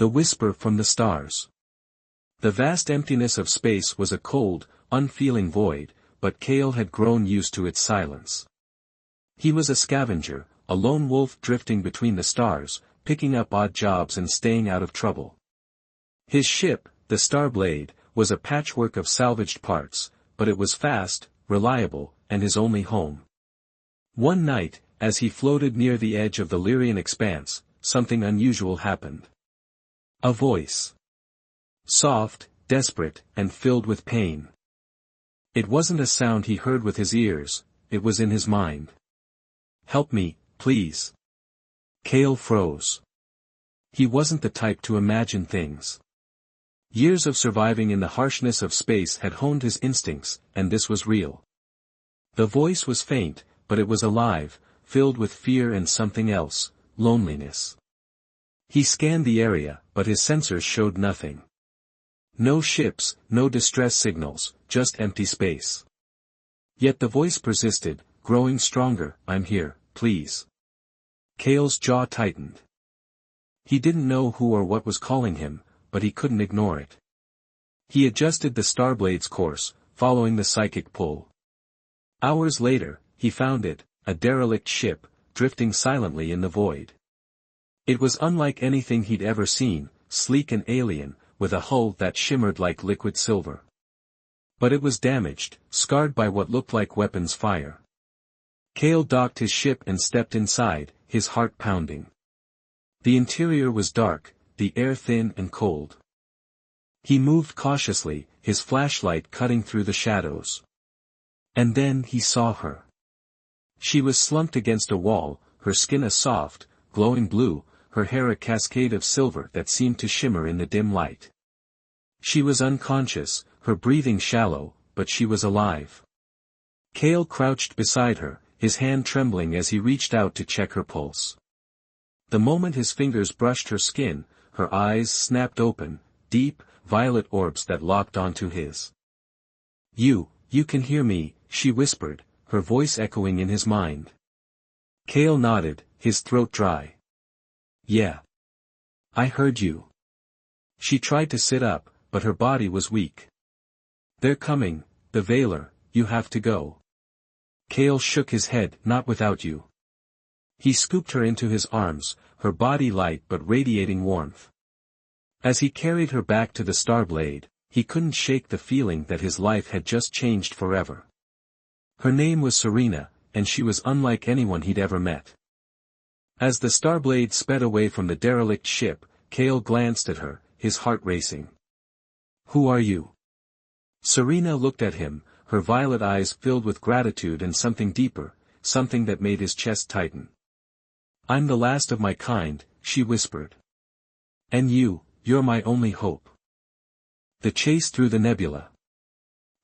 The whisper from the stars. The vast emptiness of space was a cold, unfeeling void, but Cale had grown used to its silence. He was a scavenger, a lone wolf drifting between the stars, picking up odd jobs and staying out of trouble. His ship, the Starblade, was a patchwork of salvaged parts, but it was fast, reliable, and his only home. One night, as he floated near the edge of the Lyrian expanse, something unusual happened. A voice. Soft, desperate, and filled with pain. It wasn't a sound he heard with his ears, it was in his mind. "Help me, please." Cale froze. He wasn't the type to imagine things. Years of surviving in the harshness of space had honed his instincts, and this was real. The voice was faint, but it was alive, filled with fear and something else, loneliness. He scanned the area, but his sensors showed nothing. No ships, no distress signals, just empty space. Yet the voice persisted, growing stronger. "I'm here, please." Cale's jaw tightened. He didn't know who or what was calling him, but he couldn't ignore it. He adjusted the Starblade's course, following the psychic pull. Hours later, he found it, a derelict ship, drifting silently in the void. It was unlike anything he'd ever seen, sleek and alien, with a hull that shimmered like liquid silver. But it was damaged, scarred by what looked like weapons fire. Cale docked his ship and stepped inside, his heart pounding. The interior was dark, the air thin and cold. He moved cautiously, his flashlight cutting through the shadows. And then he saw her. She was slumped against a wall, her skin a soft, glowing blue, her hair a cascade of silver that seemed to shimmer in the dim light. She was unconscious, her breathing shallow, but she was alive. Cale crouched beside her, his hand trembling as he reached out to check her pulse. The moment his fingers brushed her skin, her eyes snapped open, deep, violet orbs that locked onto his. You can hear me," she whispered, her voice echoing in his mind. Cale nodded, his throat dry. "Yeah. I heard you." She tried to sit up, but her body was weak. "They're coming, the Veiler, you have to go." Cale shook his head. "Not without you." He scooped her into his arms, her body light but radiating warmth. As he carried her back to the Starblade, he couldn't shake the feeling that his life had just changed forever. Her name was Serena, and she was unlike anyone he'd ever met. As the Starblade sped away from the derelict ship, Cale glanced at her, his heart racing. "Who are you?" Serena looked at him, her violet eyes filled with gratitude and something deeper, something that made his chest tighten. "I'm the last of my kind," she whispered. "And you're my only hope." The chase through the nebula.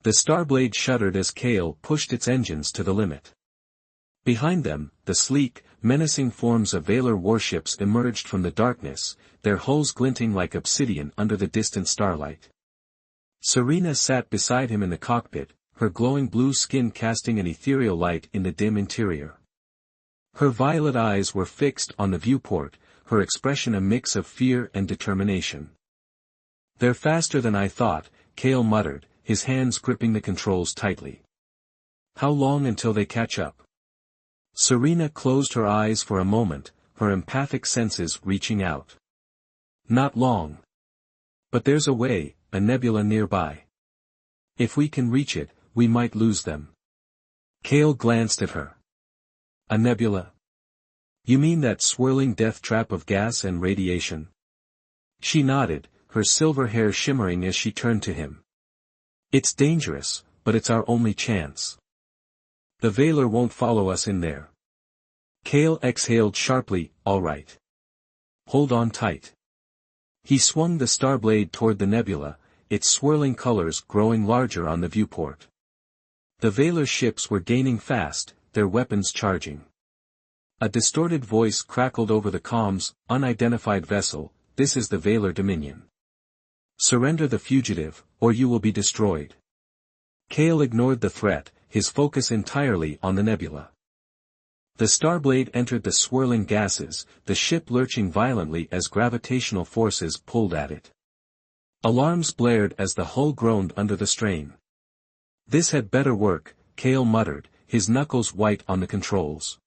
The Starblade shuddered as Cale pushed its engines to the limit. Behind them, the sleek, menacing forms of Veiler warships emerged from the darkness, their hulls glinting like obsidian under the distant starlight. Serena sat beside him in the cockpit, her glowing blue skin casting an ethereal light in the dim interior. Her violet eyes were fixed on the viewport, her expression a mix of fear and determination. "They're faster than I thought," Cale muttered, his hands gripping the controls tightly. "How long until they catch up?" Serena closed her eyes for a moment, her empathic senses reaching out. "Not long. But there's a way, a nebula nearby. If we can reach it, we might lose them." Cale glanced at her. "A nebula? You mean that swirling death trap of gas and radiation?" She nodded, her silver hair shimmering as she turned to him. "It's dangerous, but it's our only chance. The Veiler won't follow us in there." Cale exhaled sharply. "All right. Hold on tight." He swung the Starblade toward the nebula, its swirling colors growing larger on the viewport. The Veiler ships were gaining fast, their weapons charging. A distorted voice crackled over the comms. "Unidentified vessel, this is the Veiler Dominion. Surrender the fugitive, or you will be destroyed." Cale ignored the threat, his focus entirely on the nebula. The Starblade entered the swirling gases, the ship lurching violently as gravitational forces pulled at it. Alarms blared as the hull groaned under the strain. This had better work, Cale muttered, his knuckles white on the controls.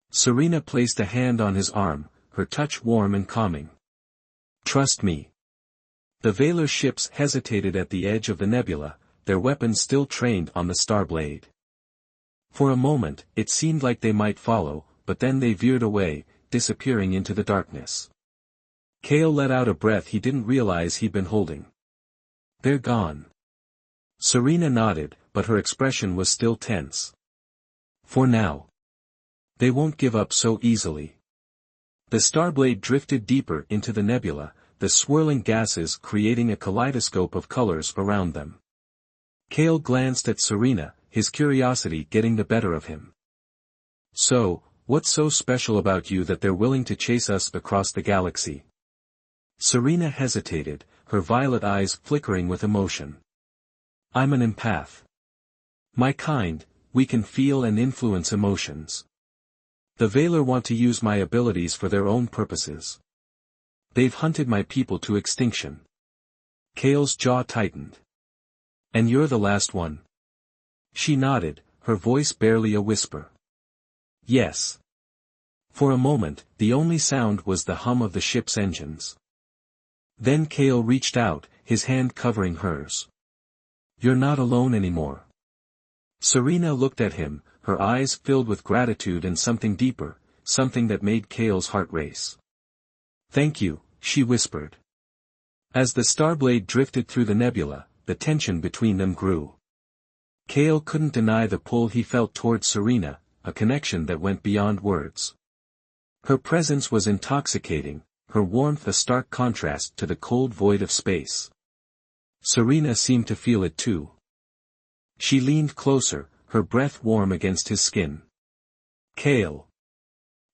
Serena placed a hand on his arm, her touch warm and calming. Trust me. The Valor ships hesitated at the edge of the nebula, their weapons still trained on the Starblade. For a moment, it seemed like they might follow, but then they veered away, disappearing into the darkness. Cale let out a breath he didn't realize he'd been holding. They're gone. Serena nodded, but her expression was still tense. For now. They won't give up so easily. The Starblade drifted deeper into the nebula, the swirling gases creating a kaleidoscope of colors around them. Cale glanced at Serena, his curiosity getting the better of him. So, what's so special about you that they're willing to chase us across the galaxy? Serena hesitated, her violet eyes flickering with emotion. I'm an empath. My kind, we can feel and influence emotions. The Valor want to use my abilities for their own purposes. They've hunted my people to extinction. Cale's jaw tightened. And you're the last one. She nodded, her voice barely a whisper. Yes. For a moment, the only sound was the hum of the ship's engines. Then Cale reached out, his hand covering hers. You're not alone anymore. Serena looked at him, her eyes filled with gratitude and something deeper, something that made Cale's heart race. Thank you, she whispered. As the Starblade drifted through the nebula, the tension between them grew. Cale couldn't deny the pull he felt towards Serena, a connection that went beyond words. Her presence was intoxicating, her warmth a stark contrast to the cold void of space. Serena seemed to feel it too. She leaned closer, her breath warm against his skin. Cale.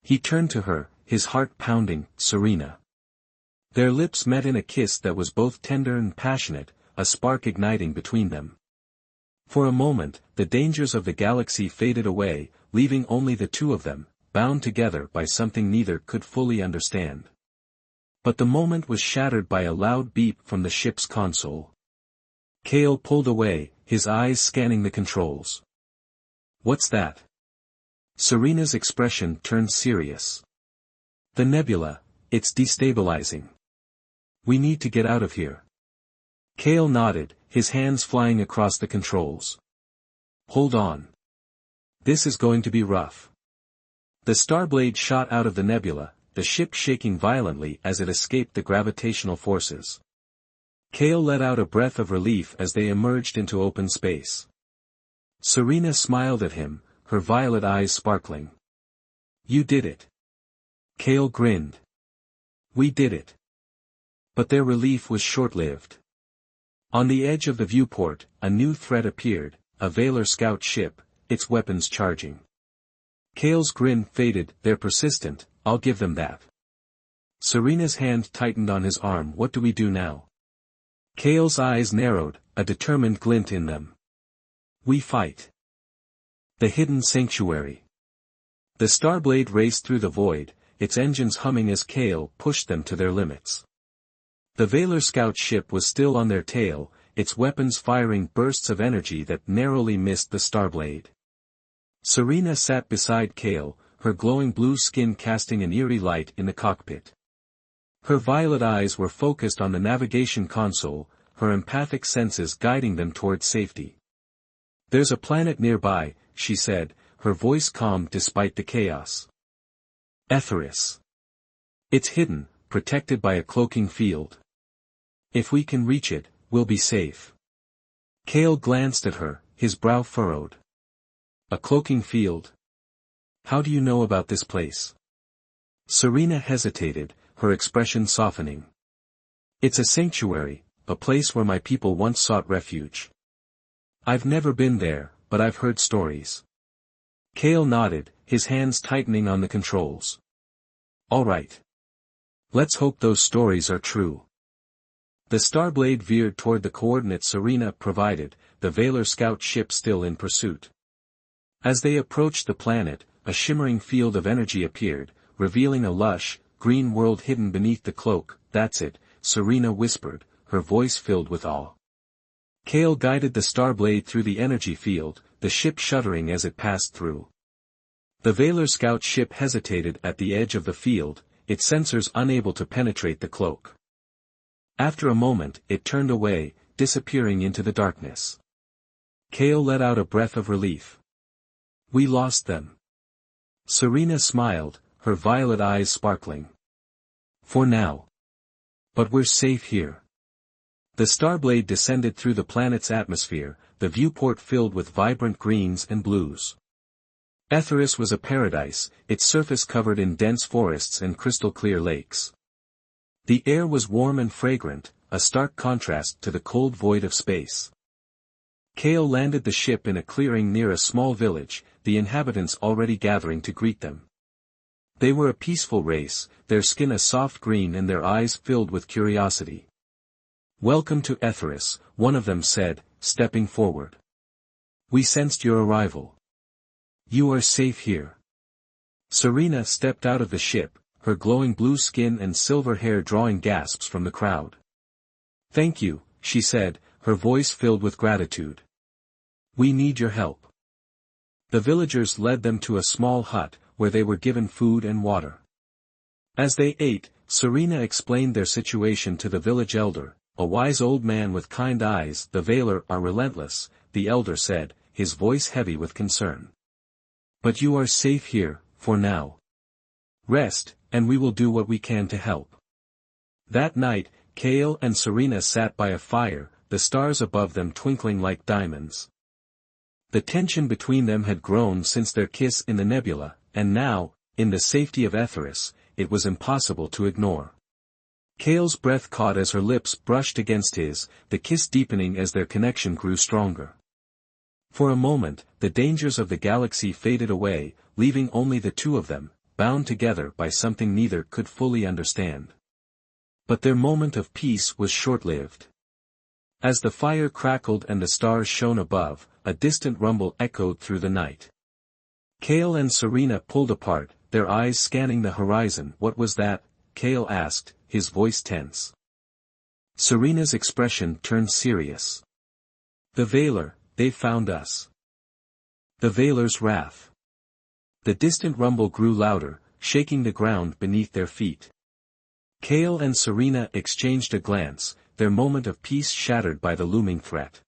He turned to her, his heart pounding. Serena. Their lips met in a kiss that was both tender and passionate, a spark igniting between them. For a moment, the dangers of the galaxy faded away, leaving only the two of them, bound together by something neither could fully understand. But the moment was shattered by a loud beep from the ship's console. Cale pulled away, his eyes scanning the controls. What's that? Serena's expression turned serious. The nebula, it's destabilizing. We need to get out of here. Cale nodded, his hands flying across the controls. Hold on. This is going to be rough. The Starblade shot out of the nebula, the ship shaking violently as it escaped the gravitational forces. Cale let out a breath of relief as they emerged into open space. Serena smiled at him, her violet eyes sparkling. You did it. Cale grinned. We did it. But their relief was short-lived. On the edge of the viewport, a new threat appeared, a Valor scout ship, its weapons charging. Cale's grin faded. They're persistent, I'll give them that. Serena's hand tightened on his arm. What do we do now? Cale's eyes narrowed, a determined glint in them. We fight. The hidden sanctuary. The Starblade raced through the void, its engines humming as Cale pushed them to their limits. The Valor scout ship was still on their tail, its weapons firing bursts of energy that narrowly missed the Starblade. Serena sat beside Cale, her glowing blue skin casting an eerie light in the cockpit. Her violet eyes were focused on the navigation console, her empathic senses guiding them towards safety. There's a planet nearby, she said, her voice calm despite the chaos. Etheris. It's hidden, protected by a cloaking field. If we can reach it, we'll be safe. Cale glanced at her, his brow furrowed. A cloaking field? How do you know about this place? Serena hesitated, her expression softening. It's a sanctuary, a place where my people once sought refuge. I've never been there, but I've heard stories. Cale nodded, his hands tightening on the controls. All right. Let's hope those stories are true. The Starblade veered toward the coordinates Serena provided, the Valor scout ship still in pursuit. As they approached the planet, a shimmering field of energy appeared, revealing a lush, green world hidden beneath the cloak. "That's it," Serena whispered, her voice filled with awe. Kale guided the Starblade through the energy field, the ship shuddering as it passed through. The Valor scout ship hesitated at the edge of the field, its sensors unable to penetrate the cloak. After a moment, it turned away, disappearing into the darkness. Kale let out a breath of relief. "We lost them." Serena smiled, her violet eyes sparkling. "For now. But we're safe here." The Starblade descended through the planet's atmosphere, the viewport filled with vibrant greens and blues. Etheris was a paradise, its surface covered in dense forests and crystal-clear lakes. The air was warm and fragrant, a stark contrast to the cold void of space. Kale landed the ship in a clearing near a small village, the inhabitants already gathering to greet them. They were a peaceful race, their skin a soft green and their eyes filled with curiosity. "Welcome to Etheris," one of them said, stepping forward. "We sensed your arrival. You are safe here." Serena stepped out of the ship, her glowing blue skin and silver hair drawing gasps from the crowd. "Thank you," she said, her voice filled with gratitude. "We need your help." The villagers led them to a small hut, where they were given food and water. As they ate, Serena explained their situation to the village elder, a wise old man with kind eyes. "The Valor are relentless," the elder said, his voice heavy with concern. "But you are safe here, for now. Rest, and we will do what we can to help." That night, Kale and Serena sat by a fire, the stars above them twinkling like diamonds. The tension between them had grown since their kiss in the nebula, and now, in the safety of Etheris, it was impossible to ignore. Kale's breath caught as her lips brushed against his, the kiss deepening as their connection grew stronger. For a moment, the dangers of the galaxy faded away, leaving only the two of them, bound together by something neither could fully understand. But their moment of peace was short-lived. As the fire crackled and the stars shone above, a distant rumble echoed through the night. Kale and Serena pulled apart, their eyes scanning the horizon. "What was that?" Kale asked, his voice tense. Serena's expression turned serious. "The Valor, they found us." The Valor's wrath. The distant rumble grew louder, shaking the ground beneath their feet. Kale and Serena exchanged a glance, their moment of peace shattered by the looming threat.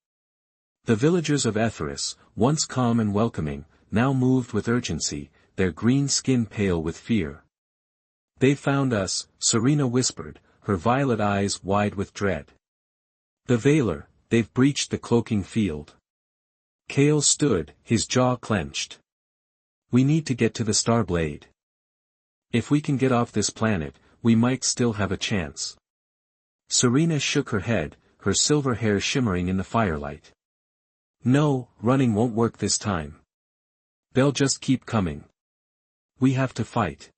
The villagers of Etheris, once calm and welcoming, now moved with urgency, their green skin pale with fear. "They found us," Serena whispered, her violet eyes wide with dread. "The Valor, they've breached the cloaking field." Kale stood, his jaw clenched. "We need to get to the Starblade. If we can get off this planet, we might still have a chance." Serena shook her head, her silver hair shimmering in the firelight. "No, running won't work this time. They'll just keep coming. We have to fight."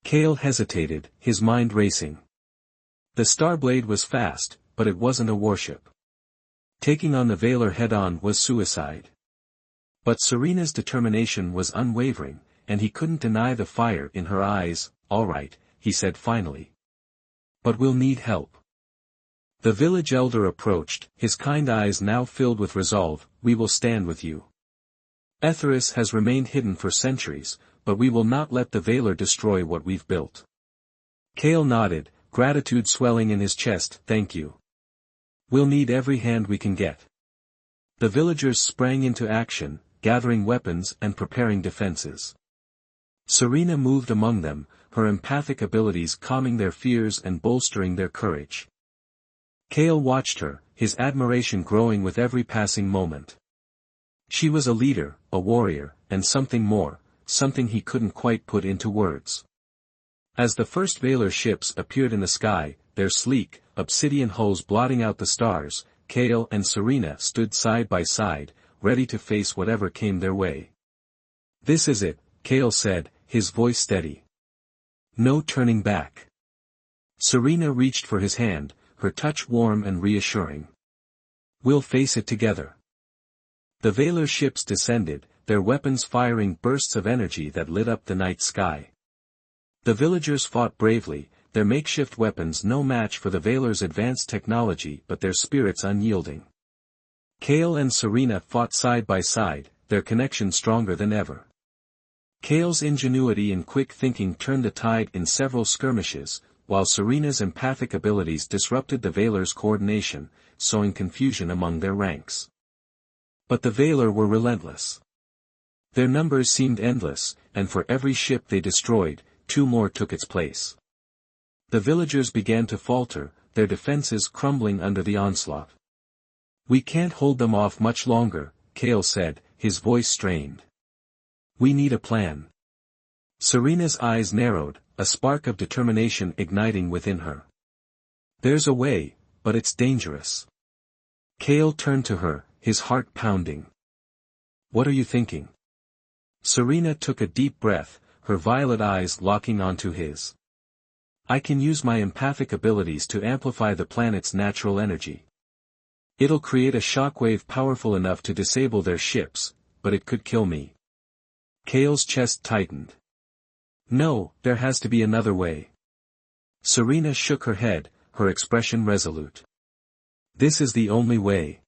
Kale hesitated, his mind racing. The Starblade was fast, but it wasn't a warship. Taking on the Valor head-on was suicide. But Serena's determination was unwavering, and he couldn't deny the fire in her eyes. "All right," he said finally. "But we'll need help." The village elder approached, his kind eyes now filled with resolve. "We will stand with you. Etheris has remained hidden for centuries, but we will not let the Valor destroy what we've built." Kale nodded, gratitude swelling in his chest. "Thank you. We'll need every hand we can get." The villagers sprang into action, gathering weapons and preparing defenses. Serena moved among them, her empathic abilities calming their fears and bolstering their courage. Kale watched her, his admiration growing with every passing moment. She was a leader, a warrior, and something more, something he couldn't quite put into words. As the first Valor ships appeared in the sky, their sleek, obsidian hulls blotting out the stars, Kale and Serena stood side by side, ready to face whatever came their way. "This is it," Kale said, his voice steady. "No turning back." Serena reached for his hand, her touch warm and reassuring. "We'll face it together." The Valor ships descended, their weapons firing bursts of energy that lit up the night sky. The villagers fought bravely, their makeshift weapons no match for the Valor's advanced technology but their spirits unyielding. Kale and Serena fought side by side, their connection stronger than ever. Kale's ingenuity and quick thinking turned the tide in several skirmishes, while Serena's empathic abilities disrupted the Valor's coordination, sowing confusion among their ranks. But the Valor were relentless. Their numbers seemed endless, and for every ship they destroyed, 2 more took its place. The villagers began to falter, their defenses crumbling under the onslaught. "We can't hold them off much longer," Kale said, his voice strained. "We need a plan." Serena's eyes narrowed, a spark of determination igniting within her. "There's a way, but it's dangerous." Kale turned to her, his heart pounding. "What are you thinking?" Serena took a deep breath, her violet eyes locking onto his. "I can use my empathic abilities to amplify the planet's natural energy. It'll create a shockwave powerful enough to disable their ships, but it could kill me." Kale's chest tightened. "No, there has to be another way." Serena shook her head, her expression resolute. "This is the only way.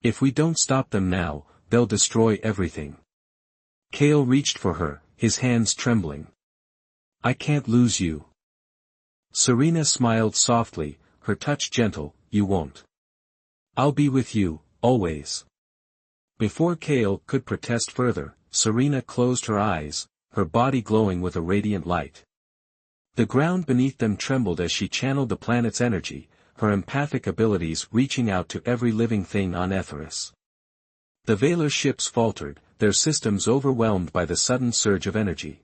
If we don't stop them now, they'll destroy everything." Kale reached for her, his hands trembling. "I can't lose you." Serena smiled softly, her touch gentle. "You won't. I'll be with you, always." Before Kale could protest further, Serena closed her eyes, her body glowing with a radiant light. The ground beneath them trembled as she channeled the planet's energy, her empathic abilities reaching out to every living thing on Etheris. The Valor ships faltered, their systems overwhelmed by the sudden surge of energy.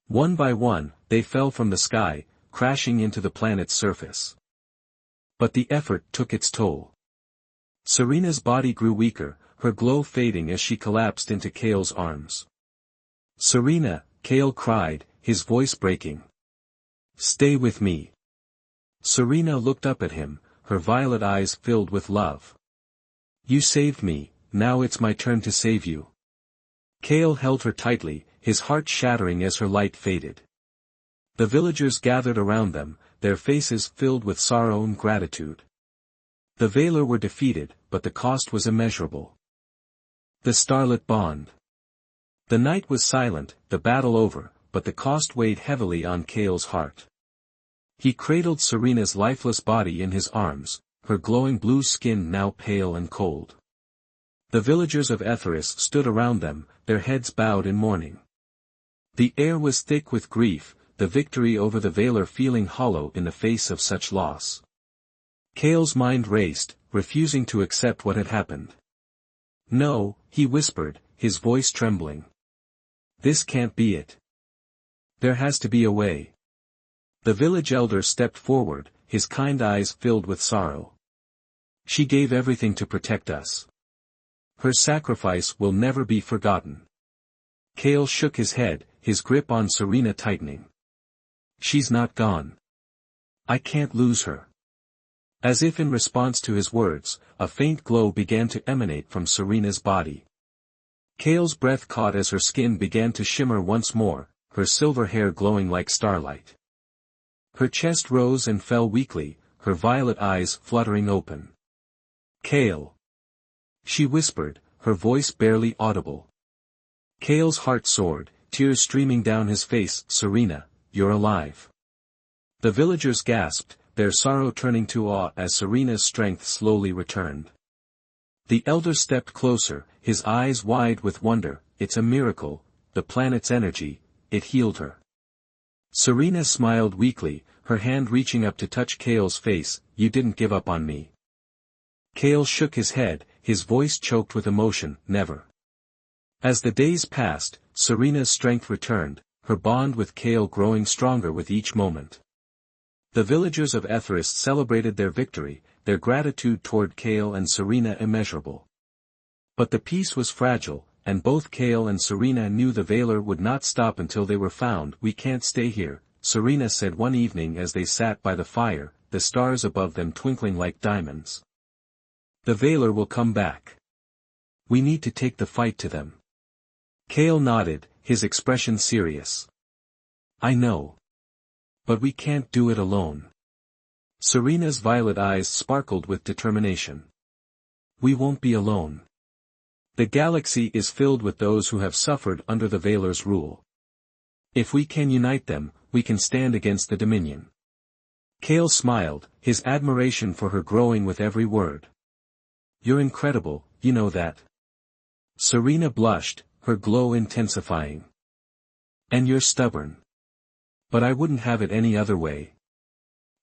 One by one, they fell from the sky, crashing into the planet's surface. But the effort took its toll. Serena's body grew weaker, her glow fading as she collapsed into Kale's arms. "Serena," Kale cried, his voice breaking. "Stay with me." Serena looked up at him, her violet eyes filled with love. "You saved me, now it's my turn to save you." Kale held her tightly, his heart shattering as her light faded. The villagers gathered around them, their faces filled with sorrow and gratitude. The Valor were defeated, but the cost was immeasurable. The starlit bond. The night was silent, the battle over, but the cost weighed heavily on Kale's heart. He cradled Serena's lifeless body in his arms, her glowing blue skin now pale and cold. The villagers of Etheris stood around them, their heads bowed in mourning. The air was thick with grief, the victory over the Valor feeling hollow in the face of such loss. Kale's mind raced, refusing to accept what had happened. "No," he whispered, his voice trembling. "This can't be it. There has to be a way." The village elder stepped forward, his kind eyes filled with sorrow. "She gave everything to protect us. Her sacrifice will never be forgotten." Kale shook his head, his grip on Serena tightening. "She's not gone. I can't lose her." As if in response to his words, a faint glow began to emanate from Serena's body. Kale's breath caught as her skin began to shimmer once more, her silver hair glowing like starlight. Her chest rose and fell weakly, her violet eyes fluttering open. "Kale!" she whispered, her voice barely audible. Kale's heart soared, tears streaming down his face. "Serena, you're alive." The villagers gasped, their sorrow turning to awe as Serena's strength slowly returned. The elder stepped closer, his eyes wide with wonder. "It's a miracle, the planet's energy, it healed her." Serena smiled weakly, her hand reaching up to touch Kale's face. "You didn't give up on me." Kale shook his head, his voice choked with emotion. "Never." As the days passed, Serena's strength returned, her bond with Kale growing stronger with each moment. The villagers of Etheris celebrated their victory, their gratitude toward Kale and Serena immeasurable. But the peace was fragile, and both Kale and Serena knew the Valor would not stop until they were found. "We can't stay here," Serena said one evening as they sat by the fire, the stars above them twinkling like diamonds. "The Valor will come back. We need to take the fight to them." Kale nodded, his expression serious. I know. But we can't do it alone. Serena's violet eyes sparkled with determination. We won't be alone. The galaxy is filled with those who have suffered under the Veilor's rule. If we can unite them, we can stand against the Dominion. Kale smiled, his admiration for her growing with every word. You're incredible, you know that. Serena blushed, her glow intensifying. And you're stubborn. But I wouldn't have it any other way.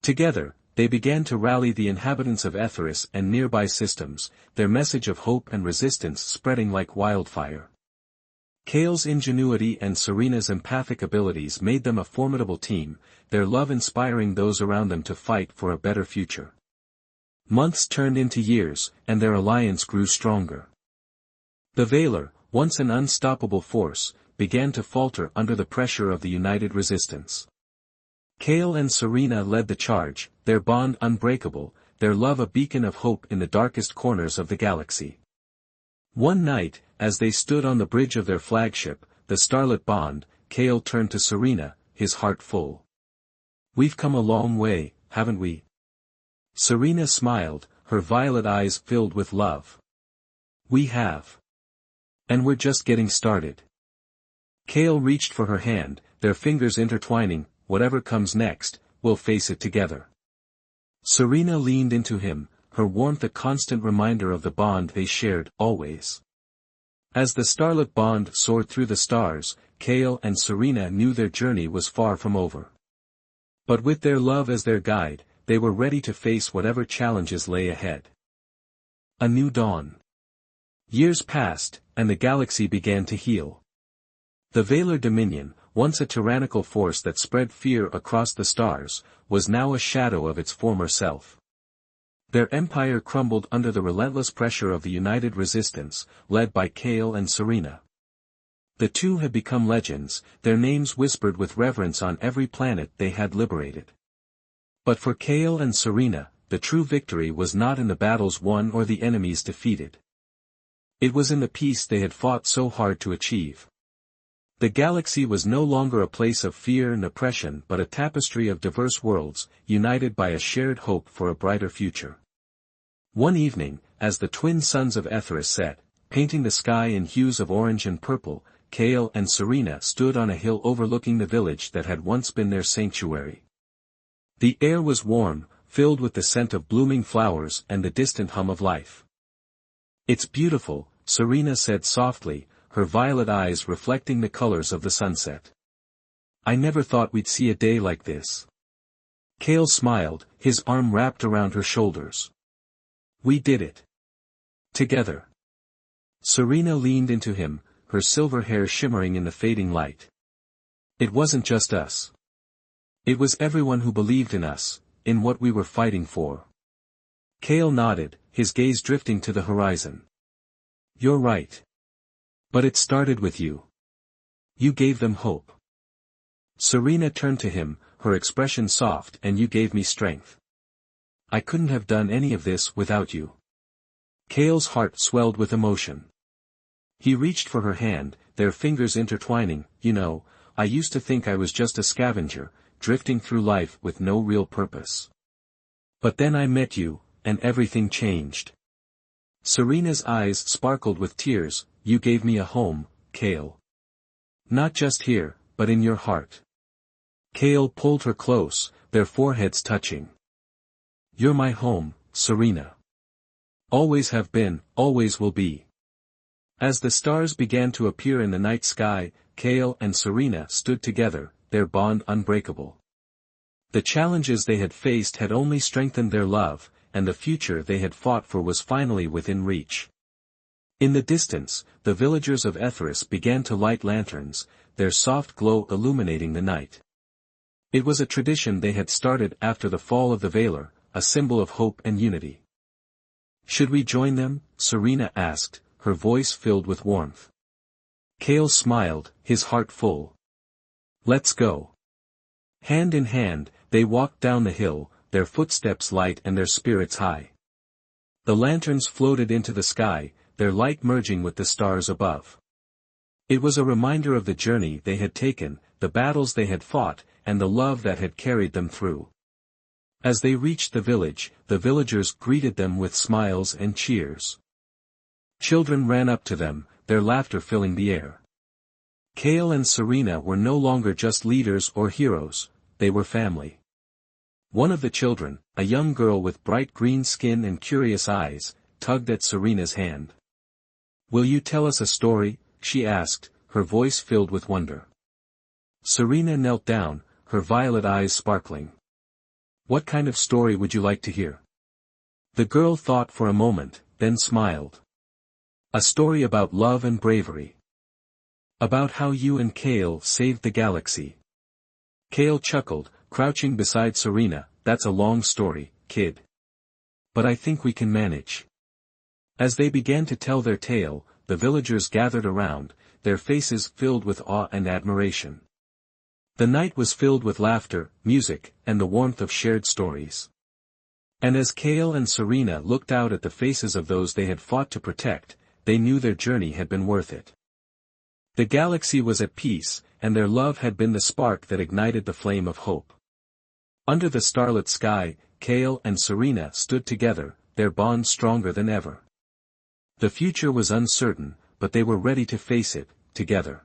Together, they began to rally the inhabitants of Etheris and nearby systems, their message of hope and resistance spreading like wildfire. Kale's ingenuity and Serena's empathic abilities made them a formidable team, their love inspiring those around them to fight for a better future. Months turned into years, and their alliance grew stronger. The Veilor, once an unstoppable force, began to falter under the pressure of the united resistance. Kale and Serena led the charge, their bond unbreakable, their love a beacon of hope in the darkest corners of the galaxy. One night, as they stood on the bridge of their flagship, the Starlit Bond, Kale turned to Serena, his heart full. We've come a long way, haven't we? Serena smiled, her violet eyes filled with love. We have. And we're just getting started. Kale reached for her hand, their fingers intertwining. Whatever comes next, we'll face it together. Serena leaned into him, her warmth a constant reminder of the bond they shared, always. As the starlit bond soared through the stars, Kale and Serena knew their journey was far from over. But with their love as their guide, they were ready to face whatever challenges lay ahead. A new dawn. Years passed, and the galaxy began to heal. The Veilor Dominion, once a tyrannical force that spread fear across the stars, was now a shadow of its former self. Their empire crumbled under the relentless pressure of the united resistance, led by Kale and Serena. The two had become legends, their names whispered with reverence on every planet they had liberated. But for Kale and Serena, the true victory was not in the battles won or the enemies defeated. It was in the peace they had fought so hard to achieve. The galaxy was no longer a place of fear and oppression but a tapestry of diverse worlds, united by a shared hope for a brighter future. One evening, as the twin suns of Etheris set, painting the sky in hues of orange and purple, Kale and Serena stood on a hill overlooking the village that had once been their sanctuary. The air was warm, filled with the scent of blooming flowers and the distant hum of life. It's beautiful, Serena said softly, her violet eyes reflecting the colors of the sunset. I never thought we'd see a day like this. Kale smiled, his arm wrapped around her shoulders. We did it. Together. Serena leaned into him, her silver hair shimmering in the fading light. It wasn't just us. It was everyone who believed in us, in what we were fighting for. Kale nodded, his gaze drifting to the horizon. You're right. But it started with you. You gave them hope. Serena turned to him, her expression soft, and you gave me strength. I couldn't have done any of this without you. Kale's heart swelled with emotion. He reached for her hand, their fingers intertwining. You know, I used to think I was just a scavenger, drifting through life with no real purpose. But then I met you, and everything changed. Serena's eyes sparkled with tears. You gave me a home, Kale. Not just here, but in your heart. Kale pulled her close, their foreheads touching. You're my home, Serena. Always have been, always will be. As the stars began to appear in the night sky, Kale and Serena stood together, their bond unbreakable. The challenges they had faced had only strengthened their love, and the future they had fought for was finally within reach. In the distance, the villagers of Etheris began to light lanterns, their soft glow illuminating the night. It was a tradition they had started after the fall of the Veilor, a symbol of hope and unity. Should we join them? Serena asked, her voice filled with warmth. Kale smiled, his heart full. Let's go. Hand in hand, they walked down the hill, their footsteps light and their spirits high. The lanterns floated into the sky, their light merging with the stars above. It was a reminder of the journey they had taken, the battles they had fought, and the love that had carried them through. As they reached the village, the villagers greeted them with smiles and cheers. Children ran up to them, their laughter filling the air. Kale and Serena were no longer just leaders or heroes, they were family. One of the children, a young girl with bright green skin and curious eyes, tugged at Serena's hand. "Will you tell us a story?" she asked, her voice filled with wonder. Serena knelt down, her violet eyes sparkling. "What kind of story would you like to hear?" The girl thought for a moment, then smiled. "A story about love and bravery. About how you and Kale saved the galaxy." Kale chuckled, crouching beside Serena. "That's a long story, kid. But I think we can manage." As they began to tell their tale, the villagers gathered around, their faces filled with awe and admiration. The night was filled with laughter, music, and the warmth of shared stories. And as Kale and Serena looked out at the faces of those they had fought to protect, they knew their journey had been worth it. The galaxy was at peace, and their love had been the spark that ignited the flame of hope. Under the starlit sky, Kale and Serena stood together, their bond stronger than ever. The future was uncertain, but they were ready to face it, together.